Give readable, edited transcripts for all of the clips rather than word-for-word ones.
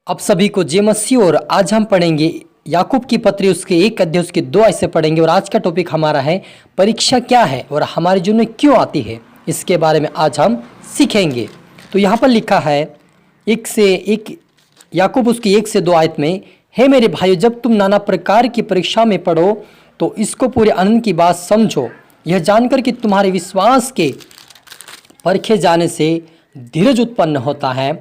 आप सभी को जय मसीह। और आज हम पढ़ेंगे याकूब की पत्री उसके 1 अध्याय उसके 2 आयत से पढ़ेंगे। और आज का टॉपिक हमारा है परीक्षा क्या है और हमारे जीवन में क्यों आती है, इसके बारे में आज हम सीखेंगे। तो यहाँ पर लिखा है 1 याकूब उसकी 1 से 2 आयत में, हे मेरे भाइयों, जब तुम नाना प्रकार की परीक्षा में पढ़ो तो इसको पूरे आनंद की बात समझो, यह जानकर कि तुम्हारे विश्वास के परखे जाने से धीरज उत्पन्न होता है।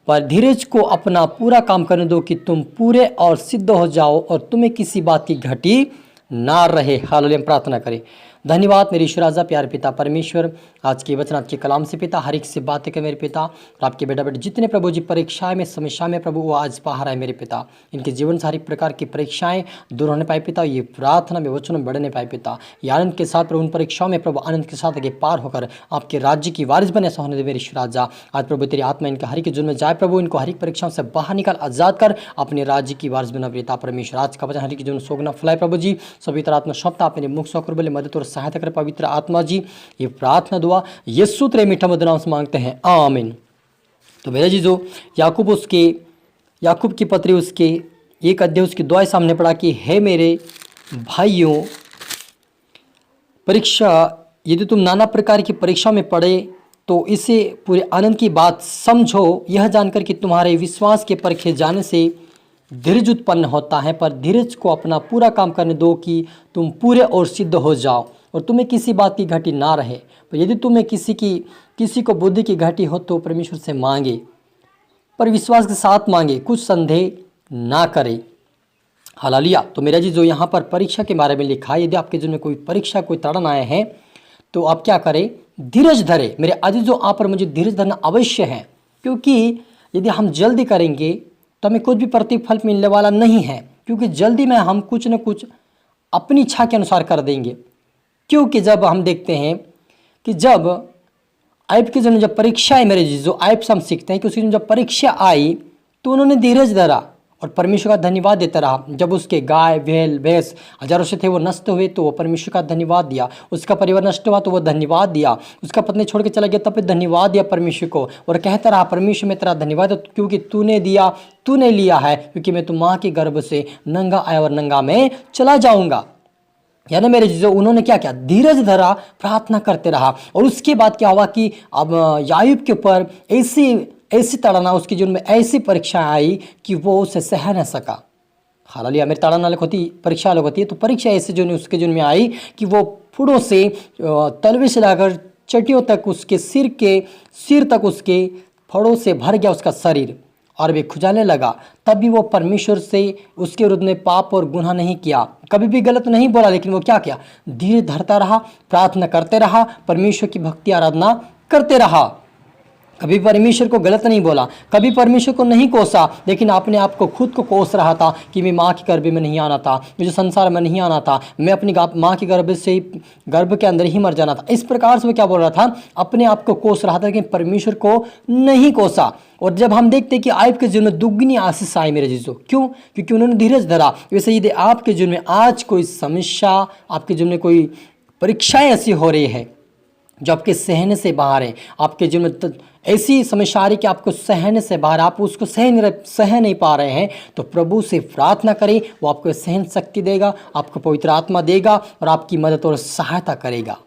पर धीरज को अपना पूरा काम करने दो कि तुम पूरे और सिद्ध हो जाओ और तुम्हें किसी बात की घटी ना रहे। हालेलुया। प्रार्थना करें। धन्यवाद मेरे ईश्वर राजा प्यारे पिता परमेश्वर, आज के वचन आपके कलाम से पिता हर एक से बातें कर मेरे पिता। और आपके बेटा बेटे जितने प्रभु जी परीक्षाएं में समस्या में प्रभु वो आज बाहर आए मेरे पिता, इनके जीवन से हर एक प्रकार की परीक्षाएं दूर होने पाए पिता। ये प्रार्थना में वचनों में बढ़ने पाए पिता। ये आनंद के साथ प्रभु उन परीक्षाओं में प्रभु आनंद के साथ आगे पार होकर आपके राज्य की वारिस बने ऐसा होने दे मेरे ईश्वर राजा। आज प्रभु तेरी आत्मा इनके हर एक जीवन में जाए प्रभु, इनको हर एक परीक्षाओं से बाहर निकाल आजाद कर अपने राज्य की वारिस बना पिता परमेश्वर। आज का वचन हर एक जीवन सोगना फैलाए प्रभु जी। सभी तरह आत्मा शब्द आप मेरे मुख सोकर बोले मदद और सहायता कर पवित्र आत्मा जी। ये प्रार्थना दुआ यीशु तेरे मीठा मधुर नाम से मांगते हैं, आमीन। तो मेरे जीजो याकूब की पत्री उसके 1 अध्याय उसकी 2 आयत सामने पढ़ा कि हे मेरे भाइयों, परीक्षा यदि तुम नाना प्रकार की परीक्षा में पढ़े तो इसे पूरे आनंद की बात समझो, यह जानकर कि तुम्हारे विश्वास के परखे जाने से धीरज उत्पन्न होता है। पर धीरज को अपना पूरा काम करने दो कि तुम पूरे और सिद्ध हो जाओ और तुम्हें किसी बात की घटी ना रहे। पर यदि तुम्हें किसी को बुद्धि की घटी हो तो परमेश्वर से मांगे, पर विश्वास के साथ मांगे, कुछ संदेह ना करे। हालेलुया। तो मेरा जी जो यहाँ पर परीक्षा के बारे में लिखा है, यदि आपके जीवन में कोई परीक्षा कोई ताड़न आए हैं तो आप क्या करें, धीरज धरे। मेरे अजीजों, आप पर मुझे धीरज धरना अवश्य है, क्योंकि यदि हम जल्दी करेंगे तो हमें कुछ भी प्रतिफल मिलने वाला नहीं है। क्योंकि जल्दी में हम कुछ न कुछ अपनी इच्छा के अनुसार कर देंगे। क्योंकि जब हम देखते हैं कि जब आयब के जन्म जब परीक्षा आई, मेरे जो आयब से हम सीखते हैं कि उसकी जब परीक्षा आई तो उन्होंने धीरज धरा और परमेश्वर का धन्यवाद देता रहा। जब उसके गाय भेड़ भैंस हजारों से थे वो नष्ट हुए तो वो परमेश्वर का धन्यवाद दिया। उसका परिवार नष्ट हुआ तो वो धन्यवाद दिया। उसका पत्नी छोड़ के चला गया तब धन्यवाद दिया परमेश्वर को और कहता रहा, परमेश्वर में तेरा धन्यवाद क्योंकि तूने दिया, तूने लिया है, क्योंकि मैं तो माँ के गर्भ से नंगा आया और नंगा मैं चला जाऊँगा। यानी मेरे जो उन्होंने क्या किया, धीरज धरा, प्रार्थना करते रहा। और उसके बाद क्या हुआ कि अब याकूब के ऊपर ऐसी ताड़ना, उसके जीवन में ऐसी परीक्षा आई कि वो उसे सह न सका। हालेलुया। मेरी ताड़ना अलग होती, परीक्षा अलग होती है। तो परीक्षा ऐसे जो उसके जीवन में आई कि वो फुड़ों से तलवे से लाकर चटियों तक उसके सिर तक उसके फड़ों से भर गया उसका शरीर और वे खुजाने लगा। तब भी वो परमेश्वर से उसके विरुद्ध में पाप और गुनाह नहीं किया, कभी भी गलत नहीं बोला, लेकिन वो क्या किया, धीरे धरता रहा, प्रार्थना करते रहा, परमेश्वर की भक्ति आराधना करते रहा। कभी परमेश्वर को गलत नहीं बोला, कभी परमेश्वर को नहीं कोसा, लेकिन अपने आप को खुद को कोस रहा था कि मैं माँ के गर्भ में नहीं आना था, मुझे संसार में नहीं आना था, मैं अपनी माँ के गर्भ के अंदर ही मर जाना था। इस प्रकार से वो क्या बोल रहा था, अपने आप को कोस रहा था, लेकिन परमेश्वर को नहीं कोसा। और जब हम देखते हैं कि आयब के जीवन में दुगनी आशीष आई मेरे जीजो, क्यों? क्योंकि उन्होंने धीरज धरा। वैसे यदि आपके जीवन में आज कोई समस्या, आपके जीवन में कोई परीक्षाएं ऐसी हो रही है जो आपके सहने से बाहर है, आपके जीवन में ऐसी समस्या आ रही कि आपको सहने से बाहर, आप उसको सह नहीं पा रहे हैं, तो प्रभु से प्रार्थना करें, वो आपको सहन शक्ति देगा, आपको पवित्र आत्मा देगा और आपकी मदद और सहायता करेगा।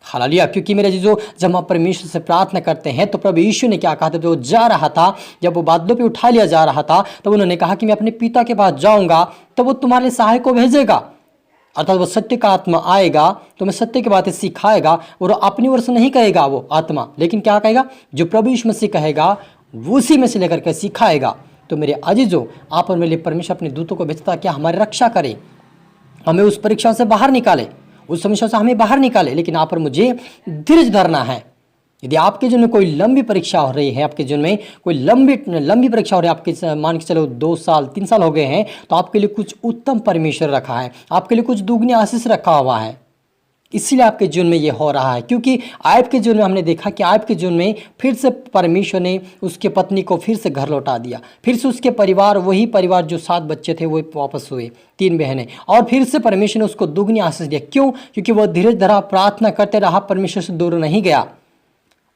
हालेलुया। क्योंकि मेरे जीजो, जब हम परमेश्वर से प्रार्थना करते हैं तो प्रभु यीशु ने क्या कहा था, जो जा रहा था, जब वो बादलों पे उठा लिया जा रहा था, तब उन्होंने कहा कि मैं अपने पिता के पास जाऊंगा तो वो तुम्हारे सहायक को भेजेगा, अर्थात वो सत्य का आत्मा आएगा तो मैं सत्य की बातें सिखाएगा। और अपनी ओर से नहीं कहेगा वो आत्मा, लेकिन क्या कहेगा, जो प्रभु यीशु मसीह कहेगा उसी में से लेकर के सिखाएगा। तो मेरे अजीजों, आप और मेरे लिए परमेश्वर अपने दूतों को भेजता क्या हमारी रक्षा करे, हमें उस परीक्षा से बाहर निकाले, उस समस्या से हमें बाहर निकाले। लेकिन आप और मुझे धीरज धरना है। यदि आपके जीवन में कोई लंबी परीक्षा हो रही है, आपके जीवन में कोई लंबी परीक्षा हो रही है, आपके मान के चलो 2 साल 3 साल हो गए हैं, तो आपके लिए कुछ उत्तम परमेश्वर रखा है, आपके लिए कुछ दुगनी आशीष रखा हुआ है। इसलिए आपके जीवन में ये हो रहा है। क्योंकि आयब के जीवन में हमने देखा कि आयब के जीवन में फिर से परमेश्वर ने उसके पत्नी को फिर से घर लौटा दिया, फिर से उसके परिवार, वही परिवार जो 7 बच्चे थे वो वापस हुए, 3 बहनें, और फिर से परमेश्वर ने उसको दुगनी आशीष दिया। क्यों? क्योंकि वह धीरज धरा, प्रार्थना करते रहा, परमेश्वर से दूर नहीं गया।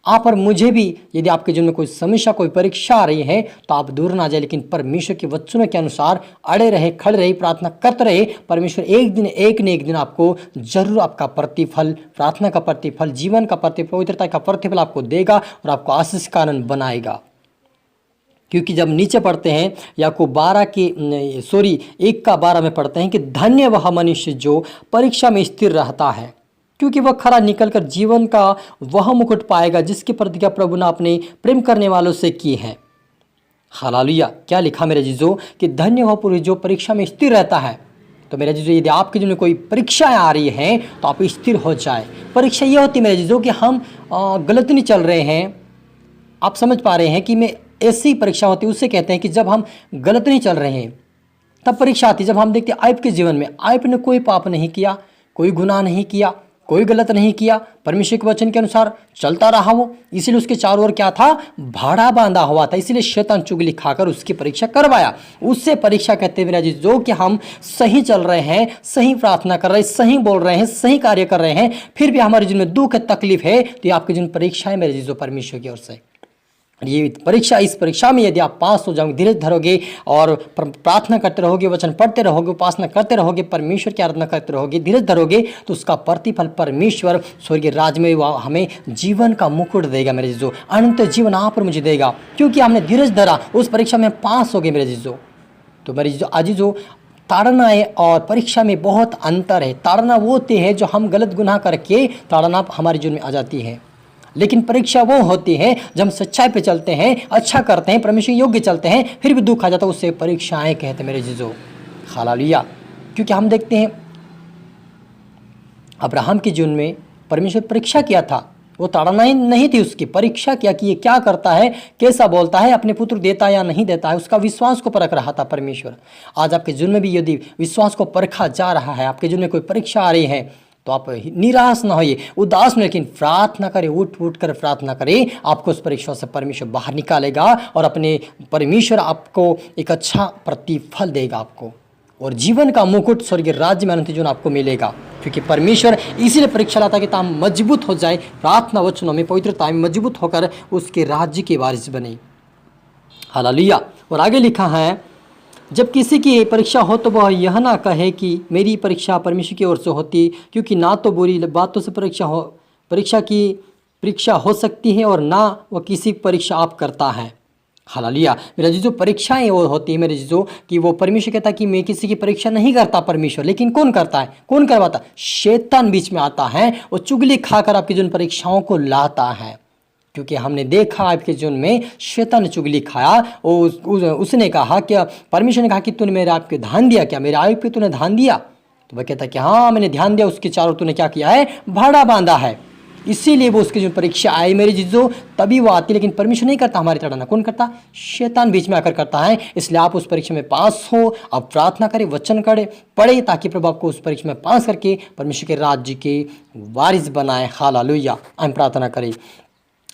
आप और मुझे भी यदि आपके जीवन में कोई समस्या, कोई परीक्षा आ रही है तो आप दूर ना जाए, लेकिन परमेश्वर के वचनों के अनुसार अड़े रहे, खड़े रहे, प्रार्थना करते रहे। परमेश्वर एक न एक दिन आपको जरूर आपका प्रतिफल, प्रार्थना का प्रतिफल, जीवन का प्रतिफल, पवित्रता का प्रतिफल आपको देगा और आपको आशीष का आनंद बनाएगा। क्योंकि जब नीचे पढ़ते हैं याकूब 1:12 में पढ़ते हैं कि धन्य वह मनुष्य जो परीक्षा में स्थिर रहता है, क्योंकि वह खरा निकलकर जीवन का वह मुकुट पाएगा जिसकी प्रतिज्ञा प्रभु ने अपने प्रेम करने वालों से की है। हालेलुया। क्या लिखा मेरे जीजो कि धन्य वह पुरुष जो परीक्षा में स्थिर रहता है। तो मेरे जीजो यदि आपके जीवन में कोई परीक्षाएं आ रही हैं तो आप स्थिर हो जाए। परीक्षा ये होती है मेरे जीजो कि हम गलत नहीं चल रहे हैं। आप समझ पा रहे हैं कि मैं ऐसी परीक्षा होती है, उससे कहते हैं कि जब हम गलत नहीं चल रहे हैं तब परीक्षा आती है। जब हम देखते हैं आयब के जीवन में, आयब ने कोई पाप नहीं किया, कोई गुनाह नहीं किया, कोई गलत नहीं किया, परमेश्वर के वचन के अनुसार चलता रहा वो, इसीलिए उसके चारों ओर क्या था, भाड़ा बांधा हुआ था। इसीलिए शैतान चुगली खाकर उसकी परीक्षा करवाया। उससे परीक्षा कहते हैं जो कि हम सही चल रहे हैं, सही प्रार्थना कर रहे हैं, सही बोल रहे हैं, सही कार्य कर रहे हैं, फिर भी हमारे जीवन में दुख तकलीफ है, तो ये आपके जीवन परीक्षा है मेरे जीजो परमेश्वर की ओर से। ये परीक्षा, इस परीक्षा में यदि आप पास हो जाओगे, धीरज धरोगे और प्रार्थना करते रहोगे, वचन पढ़ते रहोगे, उपासना करते रहोगे, परमेश्वर की आराधना करते रहोगे, धीरज धरोगे, तो उसका प्रतिफल परमेश्वर स्वर्गीय राज्य में वह हमें जीवन का मुकुट देगा मेरे जीजो। अनंत जीवन आप और मुझे देगा, क्योंकि हमने धीरज धरा, उस परीक्षा में पास हो गए मेरे जीजो। तो मेरे जीजो आज जो ताड़ना है और परीक्षा में बहुत अंतर है। ताड़ना वो होती है जो हम गलत गुनाह करके ताड़ना हमारे जीवन में आ जाती है, लेकिन परीक्षा वो होती है जब हम सच्चाई पे चलते हैं, अच्छा करते हैं, परमेश्वर योग्य चलते हैं, फिर भी दुख आ जाता है, उससे परीक्षाएं कहते हैं मेरे जीजो। हालेलुया। क्योंकि हम देखते हैं अब्राहम के जीवन में परमेश्वर परीक्षा किया था, वो ताड़ना ही नहीं थी, उसकी परीक्षा किया कि ये क्या करता है, कैसा बोलता है, अपने पुत्र देता या नहीं देता है, उसका विश्वास को परख रहा था परमेश्वर। आज आपके जीवन में भी यदि विश्वास को परखा जा रहा है, आपके जीवन में कोई परीक्षा आ रही है, तो आप निराश ना होइए, उदास में, लेकिन प्रार्थना करें, उठ कर प्रार्थना करें। आपको उस परीक्षा से परमेश्वर बाहर निकालेगा और अपने परमेश्वर आपको एक अच्छा प्रतिफल देगा आपको, और जीवन का मुकुट स्वर्गीय राज्य में अनंत जीवन आपको मिलेगा। क्योंकि परमेश्वर इसीलिए परीक्षा लाता है कि हम मजबूत हो जाए, प्रार्थना वचनों में, पवित्रता में मजबूत होकर उसके राज्य के वारिस बने। हालेलुया। और आगे लिखा है, जब किसी की परीक्षा हो तो वह यह ना कहे कि मेरी परीक्षा परमेश्वर की ओर से होती, क्योंकि ना तो बुरी बातों से परीक्षा हो सकती है और ना वह किसी परीक्षा आप करता है। हालेलुया। मेरा जीजो परीक्षाएं वो होती है मेरे जीजो कि वो परमेश्वर कहता है कि मैं किसी की परीक्षा नहीं करता परमेश्वर, लेकिन कौन करता है, कौन करवाता है, शैतान बीच में आता है, वो चुगली खाकर आपकी जिन परीक्षाओं को लाता है। क्योंकि हमने देखा आपके जीवन में शैतान ने चुगली खाया, उसने कहा कि परमेश्वर ने कहा कि तूने मेरे आप पे ध्यान दिया क्या, मेरे आयु पे तूने ध्यान दिया, तो वह कहता कि हाँ मैंने ध्यान दिया, उसके चारों तूने क्या किया है, भाड़ा बांधा है। इसीलिए वो उसकी जो परीक्षा आई मेरी जीजो, तभी वो आती, लेकिन परमेश्वर नहीं करता हमारी ताड़ना, कौन करता, शैतान बीच में आकर करता है। इसलिए आप उस परीक्षा में पास हो, आप प्रार्थना करें, वचन करें, पढ़े, ताकि प्रभु आपको उस परीक्षा में पास करके परमेश्वर के राज्य के वारिस बनाए। हालेलुया। हम प्रार्थना करें।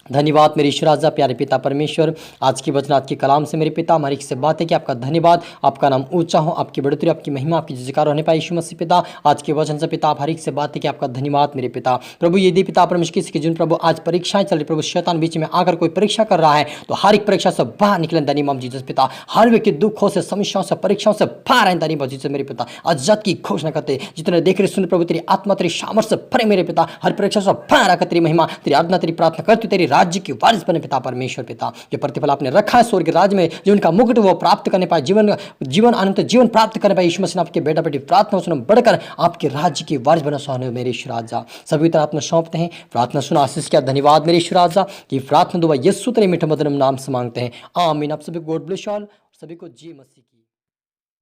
धन्यवाद मेरे ईश्वर राजा, प्यारे पिता परमेश्वर, आज की वचन, आज के कलाम से मेरे पिता हमारी से बात है कि आपका धन्यवाद, आपका नाम ऊंचा हो, आपकी बढ़ोतरी, आपकी महिमा, आपकी जयकार होने पाए यीशु मसीह पिता। आज के वचन से पिता आप हर एक से बात है कि आपका धन्यवाद मेरे पिता। प्रभु यदि पिता परमेश्वर किसी के जीवन प्रभु आज परीक्षाएं चल रही, प्रभु शैतान बीच में आकर कोई परीक्षा कर रहा है, तो हर एक परीक्षा से बाहर निकले द नेम ऑफ जीसस पिता। हर व्यक्ति दुखों से, समस्याओं से, परीक्षाओं से बाहर आए द नेम ऑफ जीसस मेरे पिता। आजाद की घोषणा करते, जितने देख रहे सुन प्रभु तेरी आत्मा, तेरी सामर्थ्य से भरे मेरे पिता, हर परीक्षा से बाहर आकर तेरी महिमा, तेरी आराधना, तेरी प्रार्थना करते तेरी राज्य की वारिस बने पिता परमेश्वर पिता। जो प्रतिफल आपने रखा है स्वर्ग राज्य में, जीवन का मुकुट वो प्राप्त करने पाए, जीवन अनंत जीवन प्राप्त करने पाए यीशु मसीह आपके बेटा बेटी प्रार्थना सुनो, बढ़कर आपके राज्य की वारिस बना सोने मेरे ईश्वर राजा। सभी तरह आपने सौंपते हैं, प्रार्थना सुना, आशीष किया, धन्यवाद मेरे ईश्वर राजा की प्रार्थना दुआ यीशु तेरे मीठे मधुर नाम से मांगते हैं, आमीन। आप सभी गॉड ब्लेस ऑल, सभी को जी मसीह की